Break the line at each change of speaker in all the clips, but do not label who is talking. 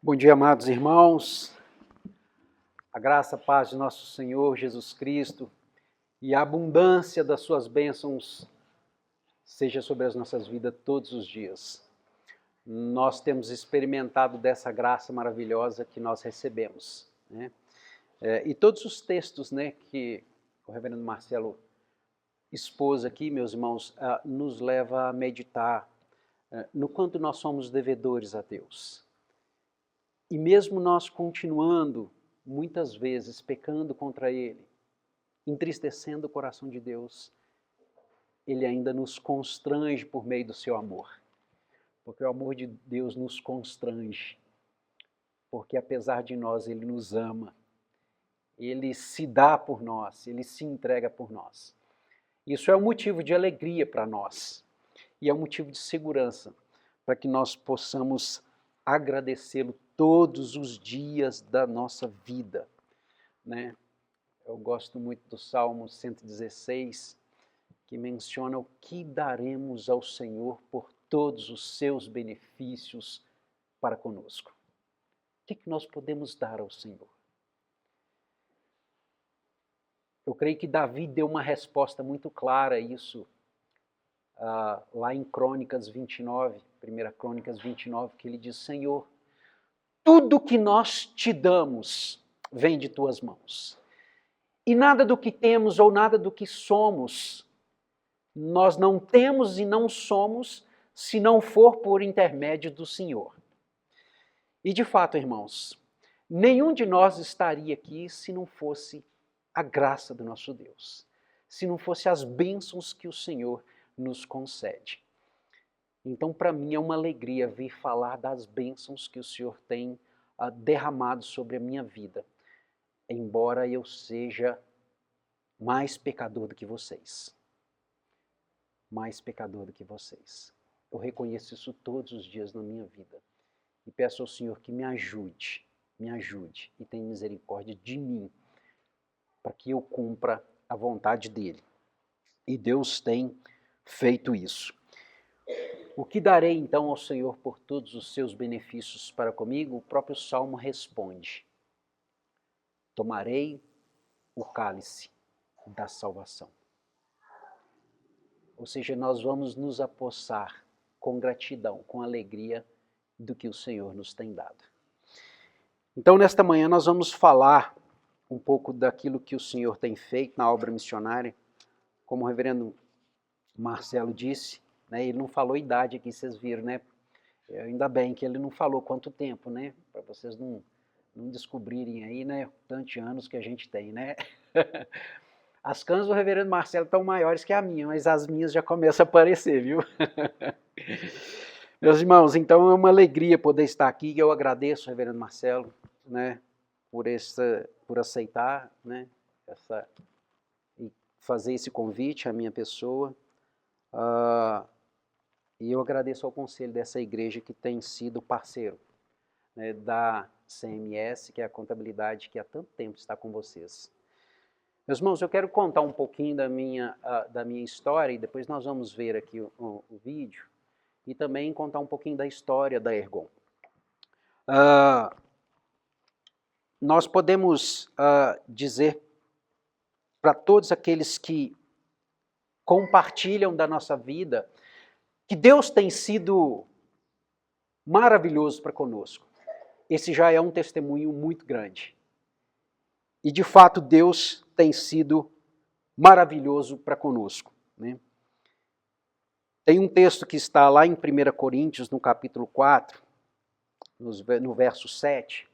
Bom dia, amados irmãos. A graça, a paz de nosso Senhor Jesus Cristo e a abundância das suas bênçãos seja sobre as nossas vidas todos os dias. Nós temos experimentado dessa graça maravilhosa que nós recebemos, né? E todos os textos, né, que o reverendo Marcelo expôs aqui, meus irmãos, nos leva a meditar no quanto nós somos devedores a Deus. E mesmo nós continuando, muitas vezes, pecando contra Ele, entristecendo o coração de Deus, Ele ainda nos constrange por meio do seu amor. Porque o amor de Deus nos constrange. Porque apesar de nós, Ele nos ama. Ele se dá por nós, Ele se entrega por nós. Isso é um motivo de alegria para nós. E é um motivo de segurança para que nós possamos agradecê-lo todos os dias da nossa vida, né? Eu gosto muito do Salmo 116, que menciona o que daremos ao Senhor por todos os seus benefícios para conosco. O que nós podemos dar ao Senhor? Eu creio que Davi deu uma resposta muito clara a isso, lá em Crônicas 29, 1 Crônicas 29, que ele diz: Senhor, tudo que nós te damos vem de tuas mãos. E nada do que temos ou nada do que somos, nós não temos e não somos se não for por intermédio do Senhor. E de fato, irmãos, nenhum de nós estaria aqui se não fosse a graça do nosso Deus, se não fosse as bênçãos que o Senhor nos concede. Então, para mim, é uma alegria vir falar das bênçãos que o Senhor tem derramado sobre a minha vida, embora eu seja mais pecador do que vocês. Mais pecador do que vocês. Eu reconheço isso todos os dias na minha vida. E peço ao Senhor que me ajude e tenha misericórdia de mim, para que eu cumpra a vontade dEle. E Deus tem feito isso. O que darei então ao Senhor por todos os seus benefícios para comigo? O próprio Salmo responde: tomarei o cálice da salvação. Ou seja, nós vamos nos apossar com gratidão, com alegria do que o Senhor nos tem dado. Então, nesta manhã, nós vamos falar um pouco daquilo que o Senhor tem feito na obra missionária. Como o reverendo Marcelo disse, né, ele não falou idade aqui, vocês viram, né? Ainda bem que ele não falou quanto tempo, né? Para vocês não descobrirem aí, né? Tantos anos que a gente tem, né? As canas do reverendo Marcelo estão maiores que a minha, mas as minhas já começam a aparecer, viu? Meus irmãos, então é uma alegria poder estar aqui. Eu agradeço, reverendo Marcelo, né, por aceitar, né, e fazer esse convite à minha pessoa. E eu agradeço ao conselho dessa igreja que tem sido parceiro, né, da CMS, que é a contabilidade que há tanto tempo está com vocês. Meus irmãos, eu quero contar um pouquinho da minha história e depois nós vamos ver aqui o vídeo e também contar um pouquinho da história da Ergon. Nós podemos dizer para todos aqueles que compartilham da nossa vida que Deus tem sido maravilhoso para conosco. Esse já é um testemunho muito grande. E de fato Deus tem sido maravilhoso para conosco, né? Tem um texto que está lá em 1 Coríntios, no capítulo 4, no verso 7.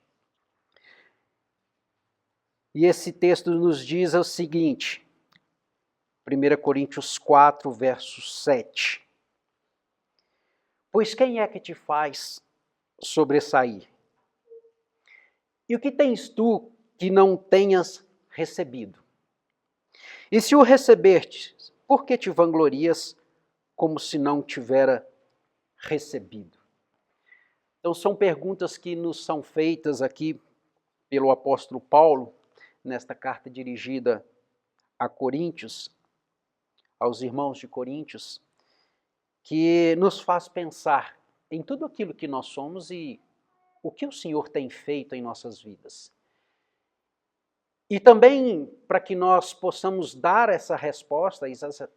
E esse texto nos diz o seguinte, 1 Coríntios 4, verso 7. Pois quem é que te faz sobressair? E o que tens tu que não tenhas recebido? E se o recebertes, por que te vanglorias como se não tivera recebido? Então são perguntas que nos são feitas aqui pelo apóstolo Paulo, nesta carta dirigida a Coríntios, aos irmãos de Coríntios, que nos faz pensar em tudo aquilo que nós somos e o que o Senhor tem feito em nossas vidas. E também para que nós possamos dar essa resposta,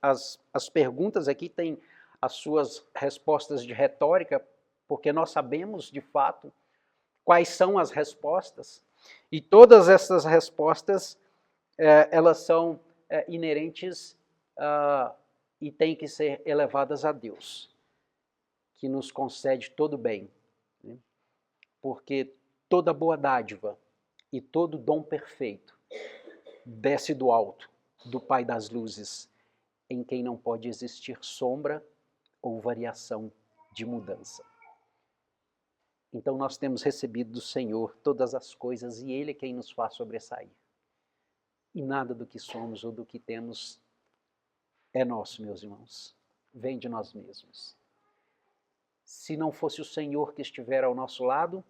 as perguntas aqui têm as suas respostas de retórica, porque nós sabemos de fato quais são as respostas, e todas essas respostas, elas são inerentes e têm que ser elevadas a Deus, que nos concede todo bem, né? Porque toda boa dádiva e todo dom perfeito desce do alto, do Pai das luzes, em quem não pode existir sombra ou variação de mudança. Então nós temos recebido do Senhor todas as coisas e Ele é quem nos faz sobressair. E nada do que somos ou do que temos é nosso, meus irmãos. Vem de nós mesmos. Se não fosse o Senhor que estiver ao nosso lado,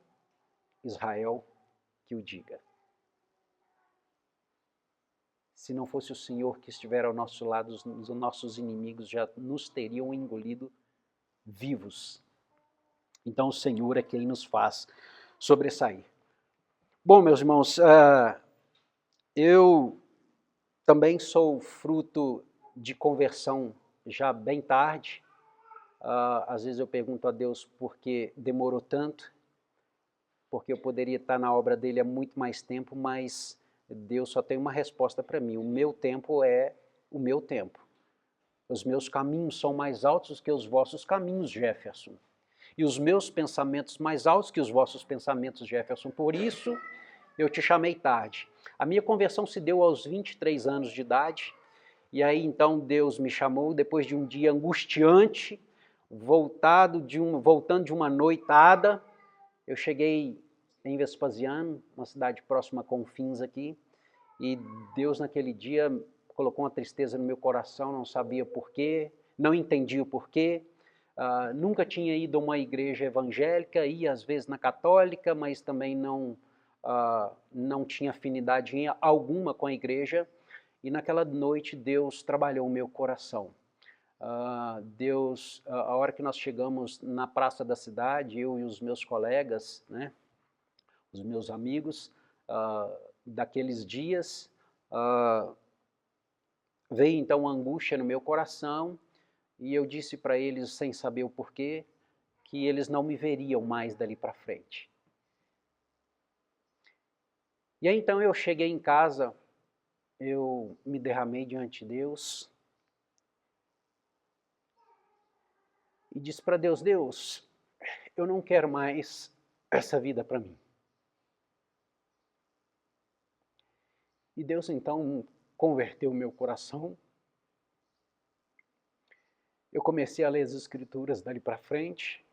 Israel que o diga. Se não fosse o Senhor que estiver ao nosso lado, os nossos inimigos já nos teriam engolido vivos. Então o Senhor é quem nos faz sobressair. Bom, meus irmãos, eu também sou fruto de conversão já bem tarde. Às vezes eu pergunto a Deus por que demorou tanto, porque eu poderia estar na obra dele há muito mais tempo, mas Deus só tem uma resposta para mim: o meu tempo é o meu tempo. Os meus caminhos são mais altos que os vossos caminhos, Jefferson. E os meus pensamentos mais altos que os vossos pensamentos, Jefferson. Por isso eu te chamei tarde. A minha conversão se deu aos 23 anos de idade, e aí então Deus me chamou depois de um dia angustiante, voltando de uma noitada. Eu cheguei em Vespasiano, uma cidade próxima a Confins aqui, e Deus naquele dia colocou uma tristeza no meu coração, não sabia porquê, não entendia o porquê. Nunca tinha ido a uma igreja evangélica, ia às vezes na católica, mas também não tinha afinidade alguma com a igreja. E naquela noite Deus trabalhou o meu coração. A hora que nós chegamos na praça da cidade, eu e os meus colegas, né, os meus amigos daqueles dias, veio então a angústia no meu coração, e eu disse para eles, sem saber o porquê, que eles não me veriam mais dali para frente. E aí então eu cheguei em casa, eu me derramei diante de Deus e disse para Deus: Deus, eu não quero mais essa vida para mim. E Deus então converteu o meu coração. Eu comecei a ler as Escrituras dali para frente,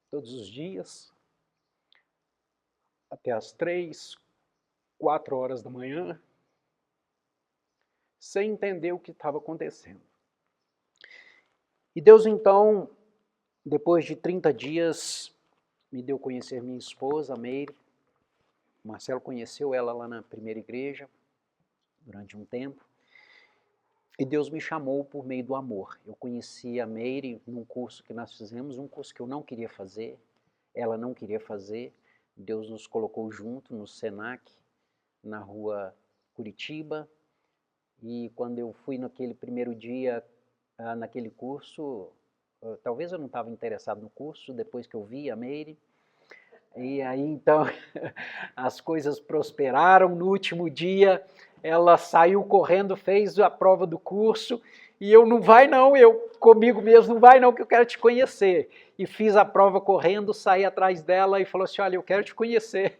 todos os dias, até as 3, 4 horas da manhã, sem entender o que estava acontecendo. E Deus então, depois de 30 dias, me deu a conhecer minha esposa, a Meire. O Marcelo conheceu ela lá na primeira igreja, durante um tempo. E Deus me chamou por meio do amor. Eu conheci a Meire num curso que nós fizemos, um curso que eu não queria fazer, ela não queria fazer. Deus nos colocou junto no Senac, na rua Curitiba. E quando eu fui naquele primeiro dia, naquele curso, talvez eu não estava interessado no curso, depois que eu vi a Meire. E aí então as coisas prosperaram. No último dia ela saiu correndo, fez a prova do curso, e eu: não vai não, eu comigo mesmo: não vai não, que eu quero te conhecer. E fiz a prova correndo, saí atrás dela e falou assim: olha, eu quero te conhecer.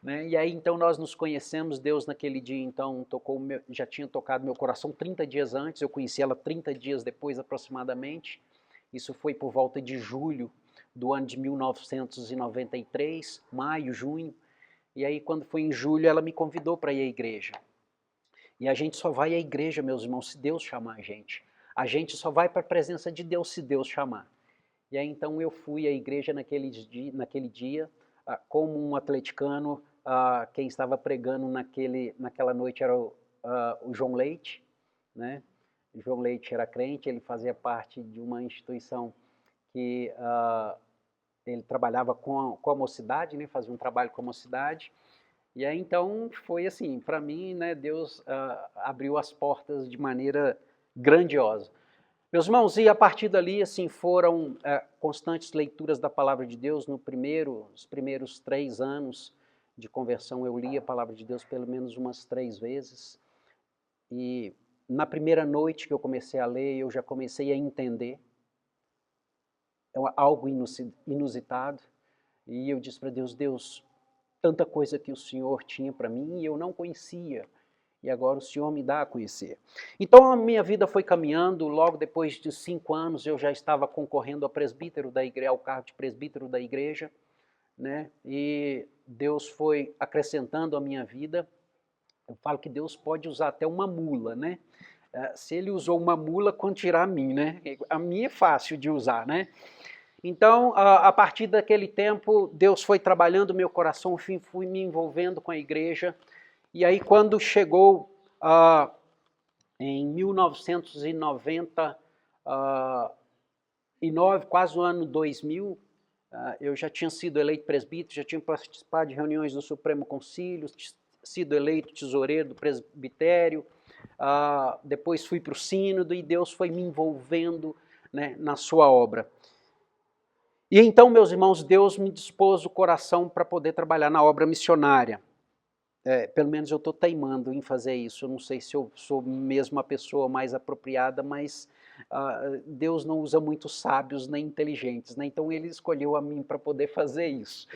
Né? E aí então nós nos conhecemos. Deus naquele dia então já tinha tocado meu coração 30 dias antes, eu conheci ela 30 dias depois aproximadamente. Isso foi por volta de julho do ano de 1993, maio, junho. E aí quando foi em julho ela me convidou para ir à igreja. E a gente só vai à igreja, meus irmãos, se Deus chamar a gente. A gente só vai para a presença de Deus se Deus chamar. E aí então eu fui à igreja naquele dia, como um atleticano. Quem estava pregando naquela noite era o João Leite, né? O João Leite era crente, ele fazia parte de uma instituição que ele trabalhava com a mocidade, né, fazia um trabalho com a mocidade. E aí então foi assim, para mim, né, Deus abriu as portas de maneira grandiosa. Meus irmãos, e a partir dali, assim, foram constantes leituras da palavra de Deus. Nos primeiros 3 anos de conversão, eu li a palavra de Deus pelo menos umas 3 vezes. E na primeira noite que eu comecei a ler, eu já comecei a entender. É algo inusitado. E eu disse para Deus, Deus, tanta coisa que o Senhor tinha para mim e eu não conhecia. E agora o Senhor me dá a conhecer. Então a minha vida foi caminhando, logo depois de 5 anos eu já estava concorrendo a presbítero da igreja, ao cargo de presbítero da igreja, né? E Deus foi acrescentando a minha vida. Eu falo que Deus pode usar até uma mula, né? Se ele usou uma mula, quando tirar a mim, né? A minha é fácil de usar, né? Então, a partir daquele tempo, Deus foi trabalhando o meu coração, fui me envolvendo com a igreja. E aí, quando chegou em 1999, quase o ano 2000, eu já tinha sido eleito presbítero, já tinha participado de reuniões do Supremo Concílio, sido eleito tesoureiro do presbitério, depois fui para o sínodo e Deus foi me envolvendo, né, na sua obra. E então, meus irmãos, Deus me dispôs o coração para poder trabalhar na obra missionária. Pelo menos eu estou teimando em fazer isso. Eu não sei se eu sou mesmo a pessoa mais apropriada, mas Deus não usa muitos sábios nem inteligentes, né? Então ele escolheu a mim para poder fazer isso.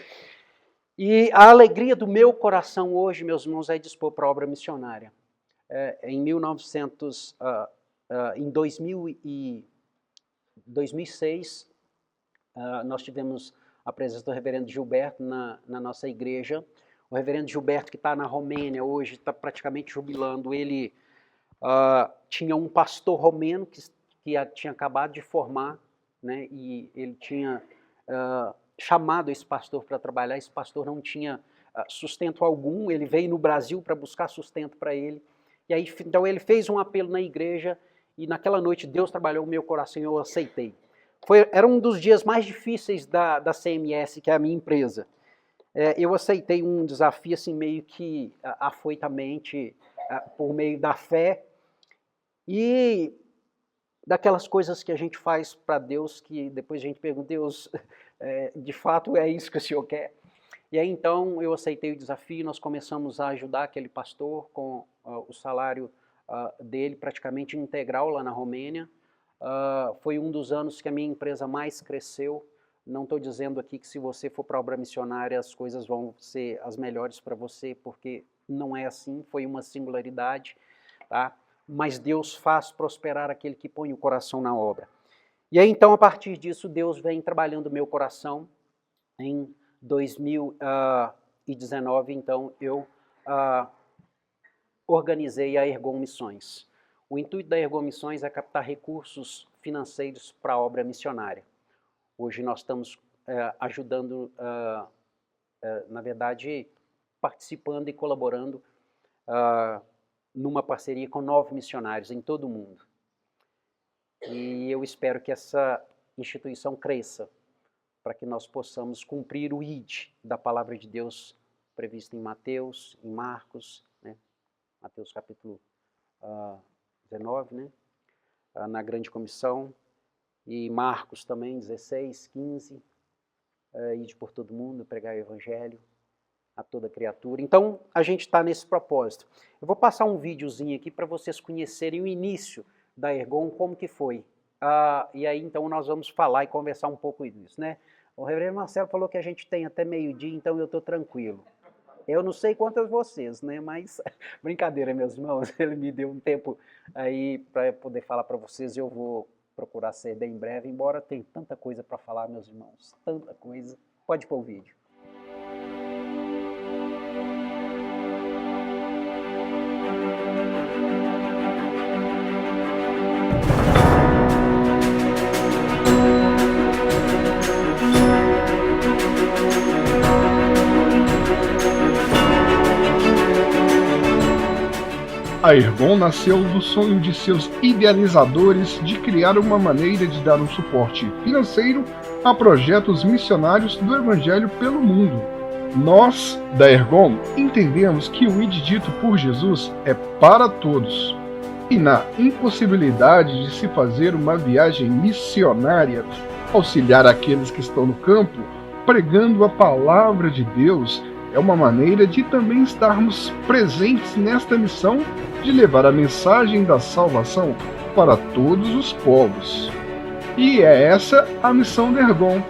E a alegria do meu coração hoje, meus irmãos, é dispor para a obra missionária. Em 2006, nós tivemos a presença do reverendo Gilberto na nossa igreja. O reverendo Gilberto, que está na Romênia hoje, está praticamente jubilando. Ele tinha um pastor romeno que tinha acabado de formar, né, e ele tinha chamado esse pastor para trabalhar. Esse pastor não tinha sustento algum, ele veio no Brasil para buscar sustento para ele. E aí, então ele fez um apelo na igreja e naquela noite Deus trabalhou o meu coração e eu aceitei. Era um dos dias mais difíceis da CMS, que é a minha empresa. Eu aceitei um desafio assim meio que afoitamente, por meio da fé e daquelas coisas que a gente faz para Deus que depois a gente pergunta, Deus, de fato é isso que o Senhor quer? E aí então eu aceitei o desafio, nós começamos a ajudar aquele pastor com o salário dele praticamente integral lá na Romênia. Foi um dos anos que a minha empresa mais cresceu. Não estou dizendo aqui que se você for para a obra missionária as coisas vão ser as melhores para você, porque não é assim, foi uma singularidade, tá? Mas Deus faz prosperar aquele que põe o coração na obra. E aí então, a partir disso, Deus vem trabalhando o meu coração. Em 2019, então, eu organizei a Ergon Missões. O intuito da Ergon Missões é captar recursos financeiros para a obra missionária. Hoje nós estamos ajudando, na verdade, participando e colaborando numa parceria com 9 missionários em todo o mundo. E eu espero que essa instituição cresça, para que nós possamos cumprir o ID da palavra de Deus previsto em Mateus, em Marcos, né? Mateus capítulo 19, né? Na grande comissão, e Marcos também, 16, 15, ide por todo mundo, pregar o evangelho a toda criatura. Então, a gente está nesse propósito. Eu vou passar um videozinho aqui para vocês conhecerem o início da Ergon, como que foi. E aí, então, nós vamos falar e conversar um pouco disso, né? O reverendo Marcelo falou que a gente tem até meio-dia, então eu estou tranquilo. Eu não sei quantas vocês, né? Mas, brincadeira, meus irmãos, ele me deu um tempo aí para poder falar para vocês, eu vou procurar ser bem breve, embora tenha tanta coisa para falar, meus irmãos, tanta coisa. Pode pôr o vídeo.
A Ergon nasceu do sonho de seus idealizadores de criar uma maneira de dar um suporte financeiro a projetos missionários do Evangelho pelo mundo. Nós, da Ergon, entendemos que o ID dito por Jesus é para todos. E na impossibilidade de se fazer uma viagem missionária, auxiliar aqueles que estão no campo, pregando a palavra de Deus, é uma maneira de também estarmos presentes nesta missão de levar a mensagem da salvação para todos os povos. E é essa a missão da Ergon: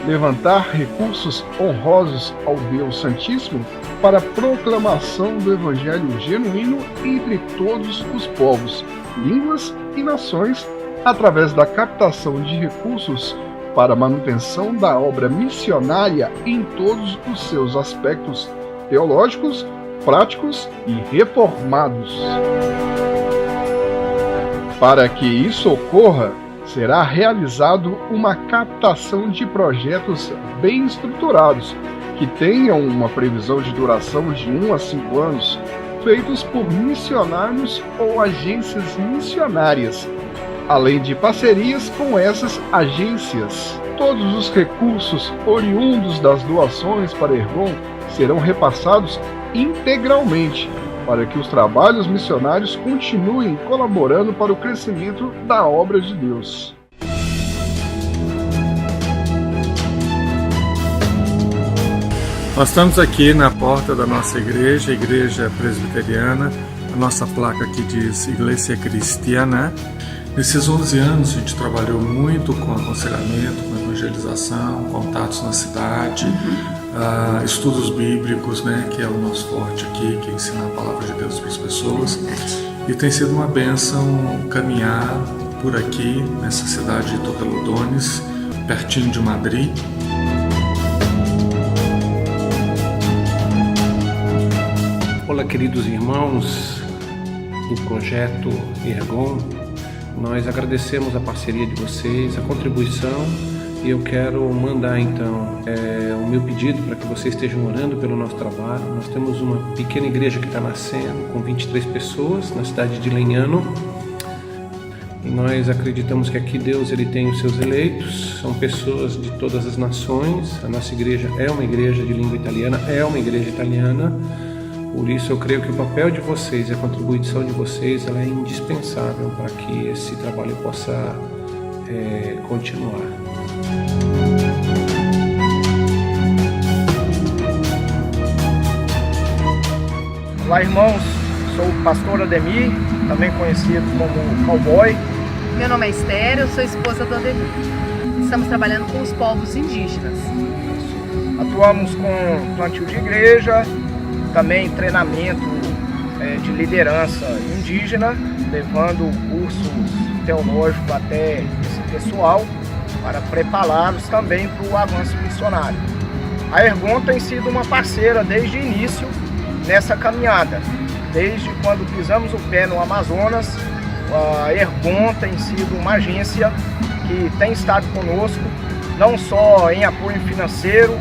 levantar recursos honrosos ao Deus Santíssimo para a proclamação do Evangelho genuíno entre todos os povos, línguas e nações, através da captação de recursos para a manutenção da obra missionária em todos os seus aspectos teológicos, práticos e reformados. Para que isso ocorra, será realizado uma captação de projetos bem estruturados, que tenham uma previsão de duração de 1 a 5 anos, feitos por missionários ou agências missionárias, além de parcerias com essas agências. Todos os recursos oriundos das doações para a Ergon serão repassados integralmente, para que os trabalhos missionários continuem colaborando para o crescimento da obra de Deus.
Nós estamos aqui na porta da nossa igreja, a Igreja Presbiteriana. A nossa placa aqui diz Iglesia Cristiana. Nesses 11 anos a gente trabalhou muito com aconselhamento, com evangelização, contatos na cidade, estudos bíblicos, né, que é o nosso forte aqui, que é ensinar a palavra de Deus para as pessoas. E tem sido uma bênção caminhar por aqui, nessa cidade de Torrelodones, pertinho de Madrid.
Olá, queridos irmãos do Projeto Ergon. Nós agradecemos a parceria de vocês, a contribuição, e eu quero mandar então o meu pedido para que vocês estejam orando pelo nosso trabalho. Nós temos uma pequena igreja que está nascendo com 23 pessoas na cidade de Legnano, e nós acreditamos que aqui Deus ele tem os seus eleitos, são pessoas de todas as nações. A nossa igreja é uma igreja de língua italiana, é uma igreja italiana. Por isso eu creio que o papel de vocês e a contribuição de vocês ela é indispensável para que esse trabalho possa continuar.
Olá, irmãos, sou o pastor Ademir, também conhecido como Cowboy.
Meu nome é Esther, eu sou esposa do Ademir. Estamos trabalhando com os povos indígenas.
Atuamos com plantio de igreja, também treinamento de liderança indígena, levando cursos teológicos até esse pessoal para prepará-los também para o avanço missionário. A Ergon tem sido uma parceira desde o início nessa caminhada. Desde quando pisamos o pé no Amazonas, a Ergon tem sido uma agência que tem estado conosco, não só em apoio financeiro,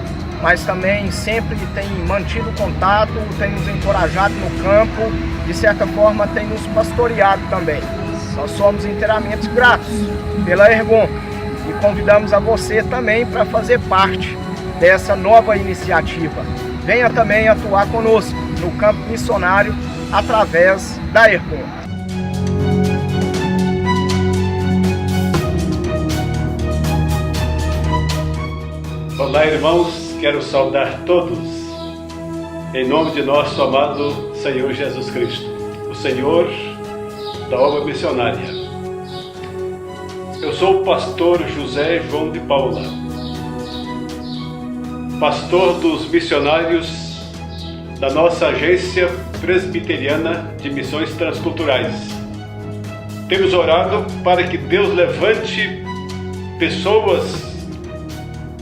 mas também sempre tem mantido contato, tem nos encorajado no campo, de certa forma tem nos pastoreado também. Nós somos inteiramente gratos pela Ergon e convidamos a você também para fazer parte dessa nova iniciativa. Venha também atuar conosco no campo missionário através da Ergon.
Olá, irmãos. Quero saudar todos, em nome de nosso amado Senhor Jesus Cristo, o Senhor da obra missionária. Eu sou o pastor José João de Paula, pastor dos missionários da nossa agência presbiteriana de missões transculturais. Temos orado para que Deus levante pessoas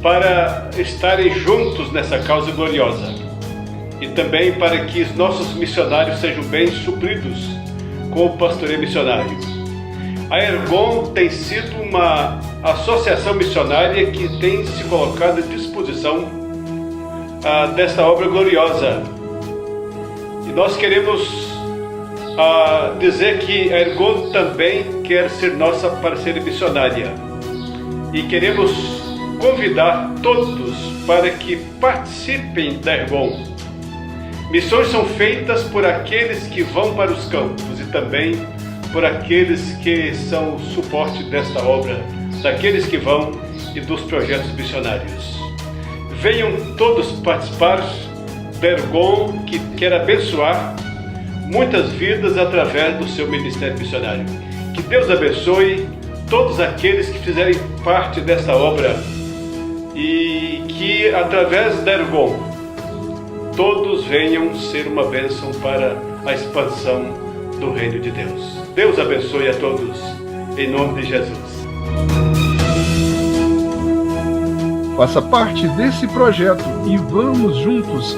para estarem juntos nessa causa gloriosa e também para que os nossos missionários sejam bem supridos com o pastoreio missionário. A Ergon tem sido uma associação missionária que tem se colocado à disposição desta obra gloriosa. E nós queremos dizer que a Ergon também quer ser nossa parceira missionária e queremos convidar todos para que participem da Ergon. Missões são feitas por aqueles que vão para os campos e também por aqueles que são o suporte desta obra, daqueles que vão e dos projetos missionários. Venham todos participar da Ergon, que quer abençoar muitas vidas através do seu ministério missionário. Que Deus abençoe todos aqueles que fizerem parte dessa obra e que através da Ergon todos venham ser uma bênção para a expansão do reino de Deus. Deus abençoe a todos, em nome de Jesus.
Faça parte desse projeto e vamos juntos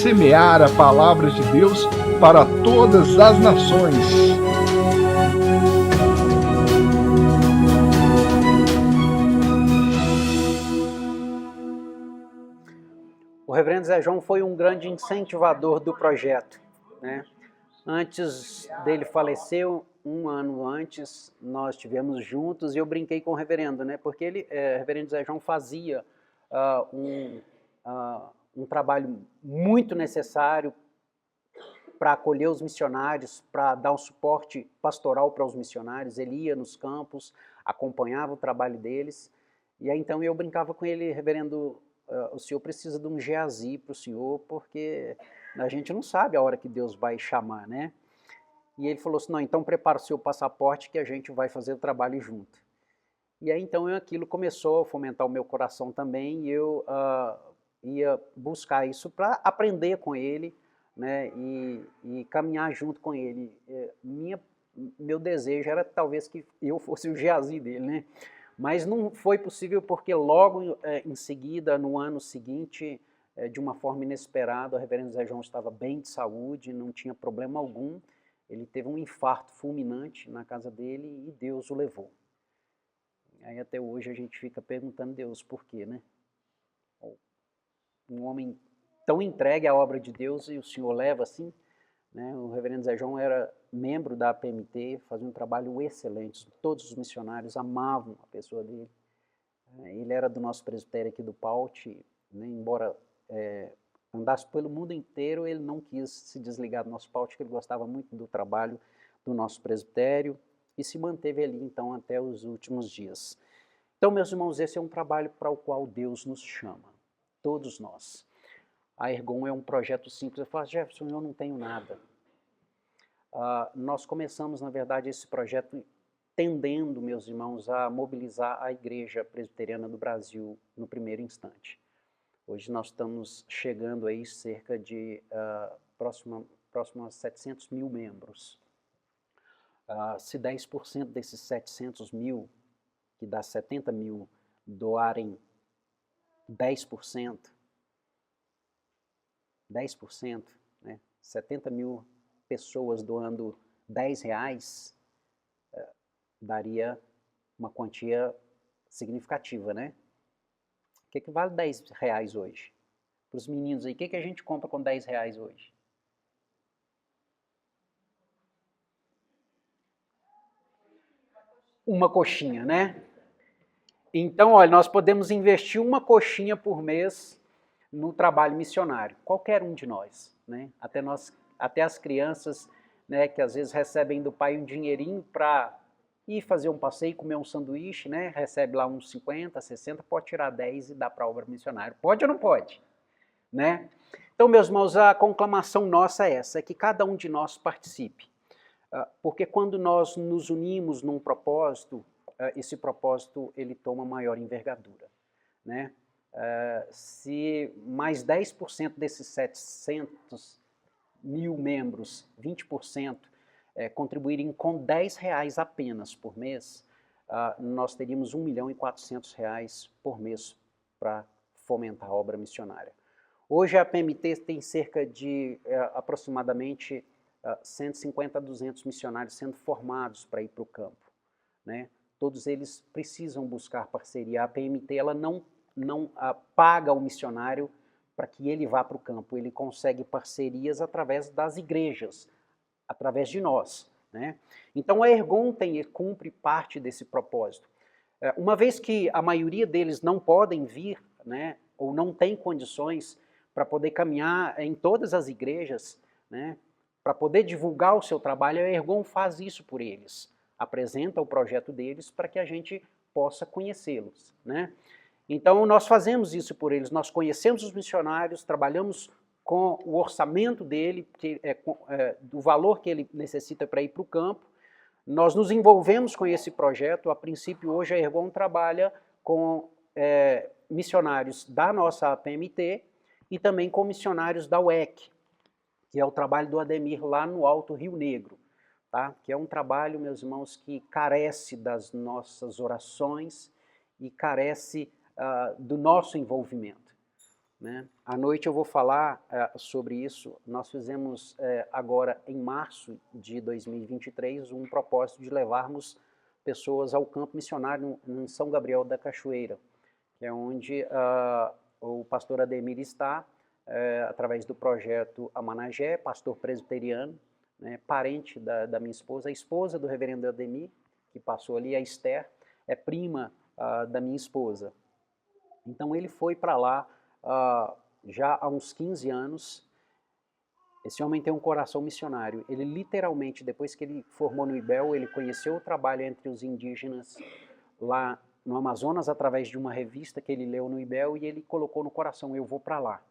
semear a palavra de Deus para todas as nações.
O reverendo Zé João foi um grande incentivador do projeto, né? Antes dele falecer, um ano antes, nós estivemos juntos e eu brinquei com o reverendo, né? Porque o reverendo Zé João fazia um trabalho muito necessário para acolher os missionários, para dar um suporte pastoral para os missionários. Ele ia nos campos, acompanhava o trabalho deles. E aí então eu brincava com ele, reverendo, o senhor precisa de um Geazi para o senhor, porque a gente não sabe a hora que Deus vai chamar, né? E ele falou assim, não, então prepara o seu passaporte que a gente vai fazer o trabalho junto. E aí então aquilo começou a fomentar o meu coração também, e eu ia buscar isso para aprender com ele, né, e caminhar junto com ele. Meu desejo era talvez que eu fosse o Geazi dele, né? Mas não foi possível porque logo em seguida, no ano seguinte, de uma forma inesperada, o reverendo Zé João estava bem de saúde, não tinha problema algum. Ele teve um infarto fulminante na casa dele e Deus o levou. Aí até hoje a gente fica perguntando a Deus por quê, né? Um homem tão entregue à obra de Deus e o Senhor leva assim, né? O reverendo Zé João era membro da APMT, fazia um trabalho excelente, todos os missionários amavam a pessoa dele. Ele era do nosso presbitério aqui do Paute, né? Embora andasse pelo mundo inteiro, ele não quis se desligar do nosso Paute, porque ele gostava muito do trabalho do nosso presbitério e se manteve ali então até os últimos dias. Então, meus irmãos, esse é um trabalho para o qual Deus nos chama, todos nós. A Ergon é um projeto simples. Eu falo, Jefferson, eu não tenho nada. Nós começamos, na verdade, esse projeto tendendo, meus irmãos, a mobilizar a Igreja Presbiteriana do Brasil no primeiro instante. Hoje nós estamos chegando aí cerca de próximo a 700 mil membros. Se 10% desses 700 mil, que dá 70 mil, doarem 10%, né? 70 mil pessoas doando R$10, daria uma quantia significativa, né? O que vale R$10 hoje? Para os meninos aí, o que a gente compra com R$10 hoje? Uma coxinha, né? Então, olha, nós podemos investir uma coxinha por mês no trabalho missionário, qualquer um de nós, né? Até as crianças, né, que às vezes recebem do pai um dinheirinho para ir fazer um passeio, comer um sanduíche, né? Recebe lá uns 50, 60, pode tirar 10 e dar para a obra missionária. Pode ou não pode? Né? Então, meus irmãos, a conclamação nossa é essa, é que cada um de nós participe. Porque quando nós nos unimos num propósito, esse propósito ele toma maior envergadura, né? Se mais 10% desses 700 mil membros, 20%, contribuírem com R$10 apenas por mês, nós teríamos R$1.400.000 por mês para fomentar a obra missionária. Hoje a PMT tem cerca de aproximadamente 150 a 200 missionários sendo formados para ir para o campo, né? Todos eles precisam buscar parceria. A PMT ela não paga o missionário para que ele vá para o campo. Ele consegue parcerias através das igrejas, através de nós, né? Então a Ergon cumpre parte desse propósito. Uma vez que a maioria deles não podem vir, né, ou não tem condições para poder caminhar em todas as igrejas, né, para poder divulgar o seu trabalho, a Ergon faz isso por eles. Apresenta o projeto deles para que a gente possa conhecê-los, né? Então, nós fazemos isso por eles, nós conhecemos os missionários, trabalhamos com o orçamento dele, do valor que ele necessita para ir para o campo. Nós nos envolvemos com esse projeto. A princípio, hoje a Ergon trabalha com missionários da nossa APMT e também com missionários da UEC, que é o trabalho do Ademir lá no Alto Rio Negro, tá? Que é um trabalho, meus irmãos, que carece das nossas orações e carece do nosso envolvimento, né? À noite eu vou falar sobre isso. Nós fizemos agora, em março de 2023, um propósito de levarmos pessoas ao campo missionário em São Gabriel da Cachoeira, que é onde o pastor Ademir está, através do projeto Amanagé, pastor presbiteriano, né, parente da minha esposa, a esposa do reverendo Ademir, que passou ali, a Esther, é prima da minha esposa. Então ele foi para lá já há uns 15 anos. Esse homem tem um coração missionário. Ele literalmente, depois que ele formou no IBEL, ele conheceu o trabalho entre os indígenas lá no Amazonas através de uma revista que ele leu no IBEL e ele colocou no coração, eu vou para lá.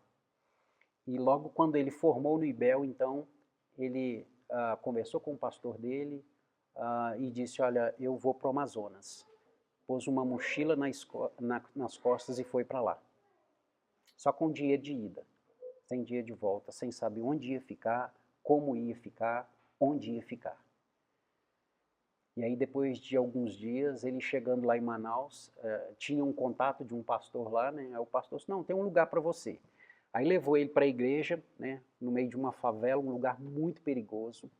E logo quando ele formou no IBEL, então, ele conversou com o pastor dele e disse, olha, eu vou para o Amazonas. Pôs uma mochila nas costas e foi para lá. Só com dia de ida, sem dia de volta, sem saber onde ia ficar, como ia ficar, onde ia ficar. E aí depois de alguns dias, ele chegando lá em Manaus, tinha um contato de um pastor lá, né? Aí o pastor disse, não, tem um lugar para você. Aí levou ele para a igreja, né? No meio de uma favela, um lugar muito perigoso,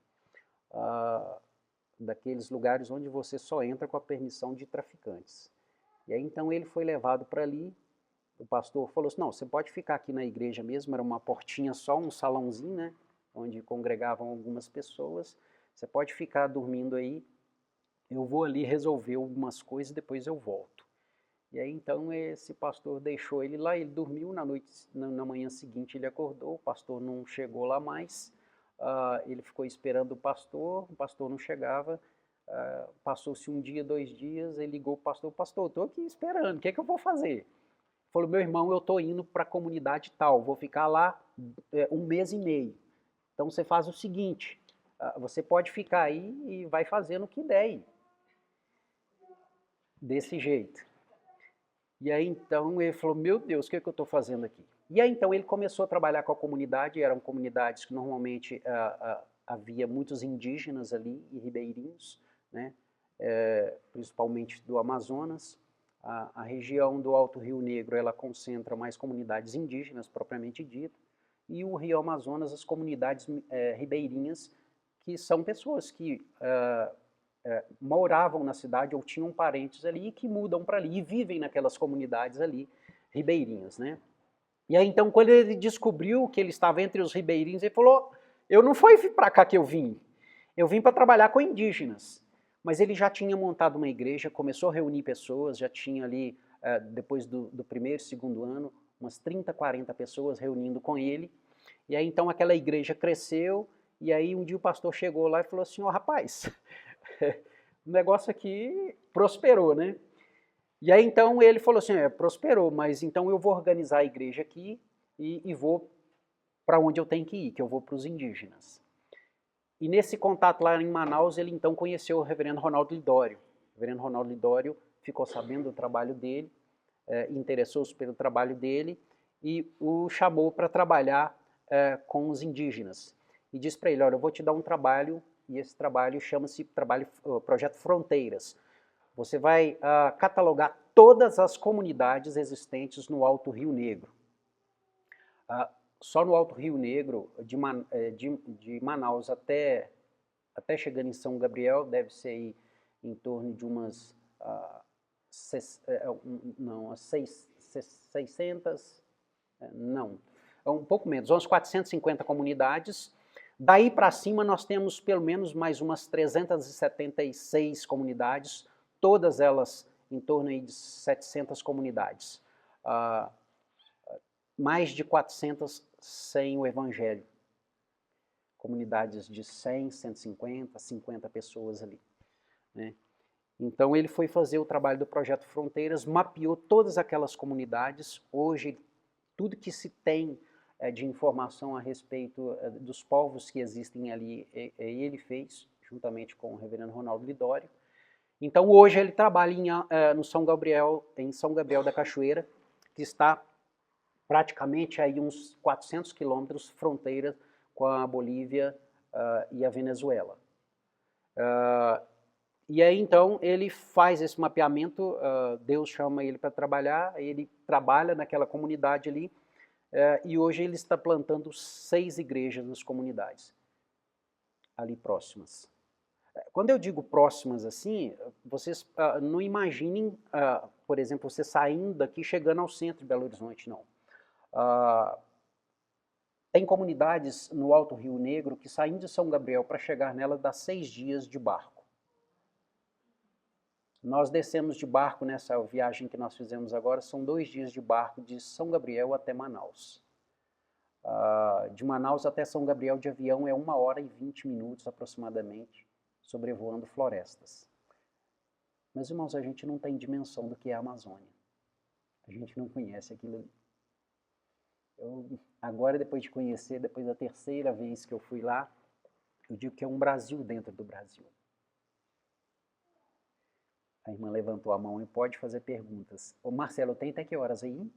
daqueles lugares onde você só entra com a permissão de traficantes. E aí então ele foi levado para ali, o pastor falou assim, não, você pode ficar aqui na igreja mesmo, era uma portinha só, um salãozinho, né, onde congregavam algumas pessoas, você pode ficar dormindo aí, eu vou ali resolver algumas coisas e depois eu volto. E aí então esse pastor deixou ele lá, ele dormiu, na manhã seguinte ele acordou, o pastor não chegou lá mais, ele ficou esperando o pastor não chegava, passou-se um dia, 2 dias, ele ligou para o pastor, estou aqui esperando, o que é que eu vou fazer? Ele falou, meu irmão, eu estou indo para a comunidade tal, vou ficar lá 1 mês e meio. Então você faz o seguinte, você pode ficar aí e vai fazendo o que der aí. Desse jeito. E aí então ele falou, meu Deus, o que é que eu estou fazendo aqui? E aí então ele começou a trabalhar com a comunidade, eram comunidades que normalmente havia muitos indígenas ali e ribeirinhos, né? Principalmente do Amazonas. A região do Alto Rio Negro, ela concentra mais comunidades indígenas, propriamente dito, e o Rio Amazonas, as comunidades ribeirinhas, que são pessoas que moravam na cidade ou tinham parentes ali e que mudam para ali e vivem naquelas comunidades ali ribeirinhas, né? E aí então quando ele descobriu que ele estava entre os ribeirinhos, ele falou, eu não fui para cá que eu vim para trabalhar com indígenas. Mas ele já tinha montado uma igreja, começou a reunir pessoas, já tinha ali, depois do primeiro e segundo ano, umas 30, 40 pessoas reunindo com ele. E aí então aquela igreja cresceu, e aí um dia o pastor chegou lá e falou assim, ó, rapaz, o negócio aqui prosperou, né? E aí então ele falou assim, prosperou, mas então eu vou organizar a igreja aqui e vou para onde eu tenho que ir, que eu vou para os indígenas. E nesse contato lá em Manaus, ele então conheceu o reverendo Ronaldo Lidório. O reverendo Ronaldo Lidório ficou sabendo do trabalho dele, interessou-se pelo trabalho dele e o chamou para trabalhar com os indígenas. E disse para ele, olha, eu vou te dar um trabalho, e esse trabalho chama-se Projeto Fronteiras. Você vai catalogar todas as comunidades existentes no Alto Rio Negro. Só no Alto Rio Negro, de Manaus até chegando em São Gabriel, deve ser aí em torno de umas 600, não, um pouco menos, umas 450 comunidades. Daí para cima nós temos pelo menos mais umas 376 comunidades, todas elas em torno aí de 700 comunidades. Mais de 400 sem o Evangelho. Comunidades de 100, 150, 50 pessoas ali, né? Então ele foi fazer o trabalho do Projeto Fronteiras, mapeou todas aquelas comunidades. Hoje, tudo que se tem de informação a respeito dos povos que existem ali, ele fez, juntamente com o reverendo Ronaldo Lidório. Então hoje ele trabalha em São Gabriel da Cachoeira, que está praticamente aí uns 400 quilômetros fronteira com a Bolívia e a Venezuela. E aí então ele faz esse mapeamento, Deus chama ele para trabalhar, ele trabalha naquela comunidade ali, e hoje ele está plantando 6 igrejas nas comunidades, ali próximas. Quando eu digo próximas assim, vocês não imaginem, por exemplo, você saindo daqui chegando ao centro de Belo Horizonte, não. Tem comunidades no Alto Rio Negro que saindo de São Gabriel para chegar nela dá 6 dias de barco. Nós descemos de barco nessa viagem que nós fizemos agora, são 2 dias de barco de São Gabriel até Manaus. De Manaus até São Gabriel de avião é 1 hora e 20 minutos aproximadamente, sobrevoando florestas. Meus irmãos, a gente não tem dimensão do que é a Amazônia. A gente não conhece aquilo ali. Agora, depois de conhecer, depois da 3ª vez que eu fui lá, eu digo que é um Brasil dentro do Brasil. A irmã levantou a mão e pode fazer perguntas. Ô Marcelo, tem até que horas aí?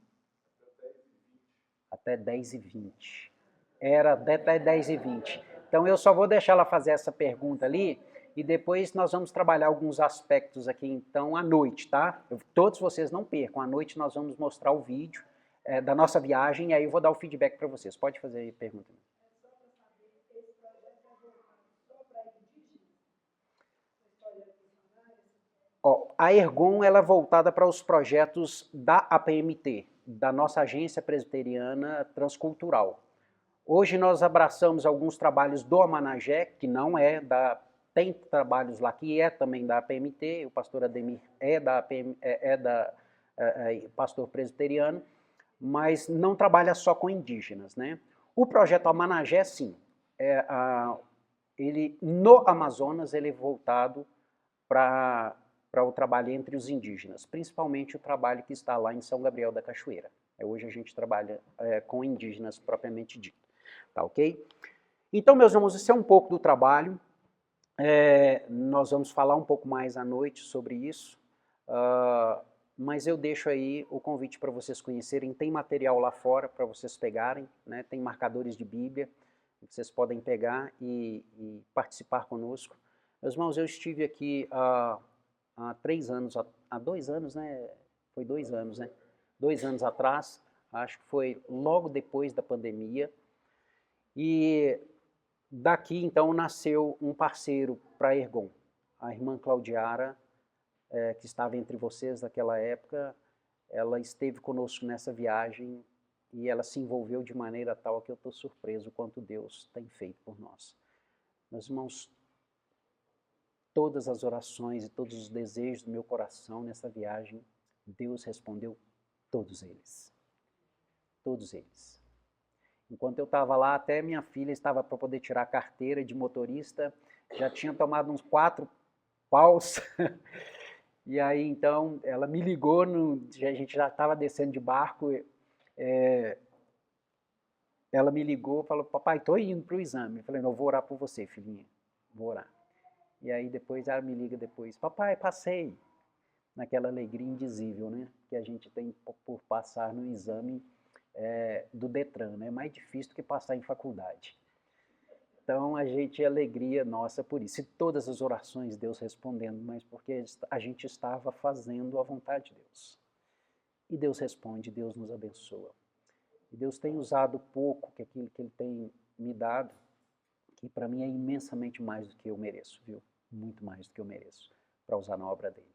Até 10h20. Era até 10h20. Então eu só vou deixar ela fazer essa pergunta ali e depois nós vamos trabalhar alguns aspectos aqui então à noite, tá? Todos vocês não percam, à noite nós vamos mostrar o vídeo da nossa viagem e aí eu vou dar o feedback para vocês. Pode fazer aí pergunta. A Ergon ela é voltada para os projetos da APMT, da nossa Agência Presbiteriana Transcultural. Hoje nós abraçamos alguns trabalhos do Amanagé, que não é da... Tem trabalhos lá que é também da APMT, o pastor Ademir pastor presbiteriano, mas não trabalha só com indígenas, né? O projeto Amanagé, sim, no Amazonas ele é voltado para o trabalho entre os indígenas, principalmente o trabalho que está lá em São Gabriel da Cachoeira. Hoje a gente trabalha com indígenas propriamente dito, tá ok? Então, meus irmãos, isso é um pouco do trabalho, nós vamos falar um pouco mais à noite sobre isso, mas eu deixo aí o convite para vocês conhecerem, tem material lá fora para vocês pegarem, né? Tem marcadores de Bíblia, vocês podem pegar e participar conosco. Meus irmãos, eu estive aqui há 3 anos, há 2 anos, né? Foi 2 anos, né? 2 anos atrás, acho que foi logo depois da pandemia. E daqui, então, nasceu um parceiro para a Ergon. A irmã Claudiara, que estava entre vocês naquela época, ela esteve conosco nessa viagem e ela se envolveu de maneira tal que eu estou surpreso quanto Deus tem feito por nós. Meus irmãos, todas as orações e todos os desejos do meu coração nessa viagem, Deus respondeu todos eles. Todos eles. Enquanto eu estava lá, até minha filha estava para poder tirar a carteira de motorista, já tinha tomado uns 4 paus. E aí, então, ela me ligou, a gente já estava descendo de barco, ela me ligou e falou, papai, estou indo para o exame. Eu falei, não, vou orar por você, filhinha, vou orar. E aí depois ela me liga depois, papai, passei. Naquela alegria indizível, né, que a gente tem por passar no exame do Detran, né, mais difícil do que passar em faculdade. Então a gente, alegria nossa por isso. E todas as orações Deus respondendo, mas porque a gente estava fazendo a vontade de Deus. E Deus responde, Deus nos abençoa. E Deus tem usado pouco que aquilo que Ele tem me dado, que para mim é imensamente mais do que eu mereço, viu? Muito mais do que eu mereço, para usar na obra dEle.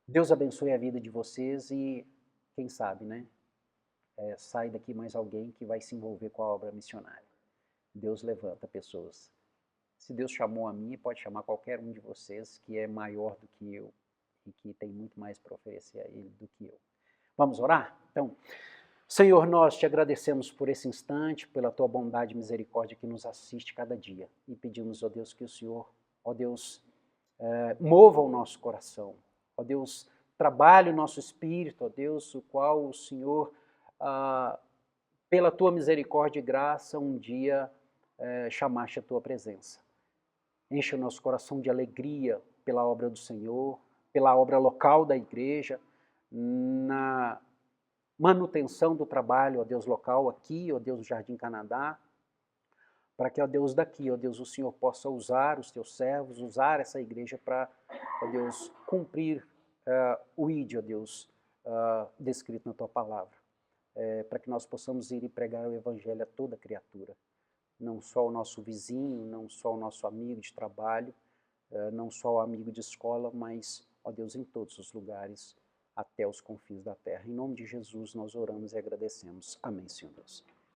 Deus abençoe a vida de vocês e, quem sabe, né? Sai daqui mais alguém que vai se envolver com a obra missionária. Deus levanta pessoas. Se Deus chamou a mim, pode chamar qualquer um de vocês que é maior do que eu e que tem muito mais para oferecer a Ele do que eu. Vamos orar? Então, Senhor, nós te agradecemos por esse instante, pela tua bondade e misericórdia que nos assiste cada dia. E pedimos, ó Deus, que o Senhor, ó Deus, mova o nosso coração. Ó Deus, trabalhe o nosso espírito, ó Deus, o qual o Senhor, pela tua misericórdia e graça, um dia chamaste a tua presença. Enche o nosso coração de alegria pela obra do Senhor, pela obra local da igreja, na manutenção do trabalho, ó Deus, local aqui, ó Deus, no Jardim Canadá, para que, ó Deus, daqui, ó Deus, o Senhor possa usar os teus servos, usar essa igreja para, ó Deus, cumprir o ID, ó Deus, descrito na tua palavra, para que nós possamos ir e pregar o evangelho a toda criatura, não só o nosso vizinho, não só o nosso amigo de trabalho, não só o amigo de escola, mas, ó Deus, em todos os lugares, até os confins da terra. Em nome de Jesus nós oramos e agradecemos. Amém, Senhor Deus.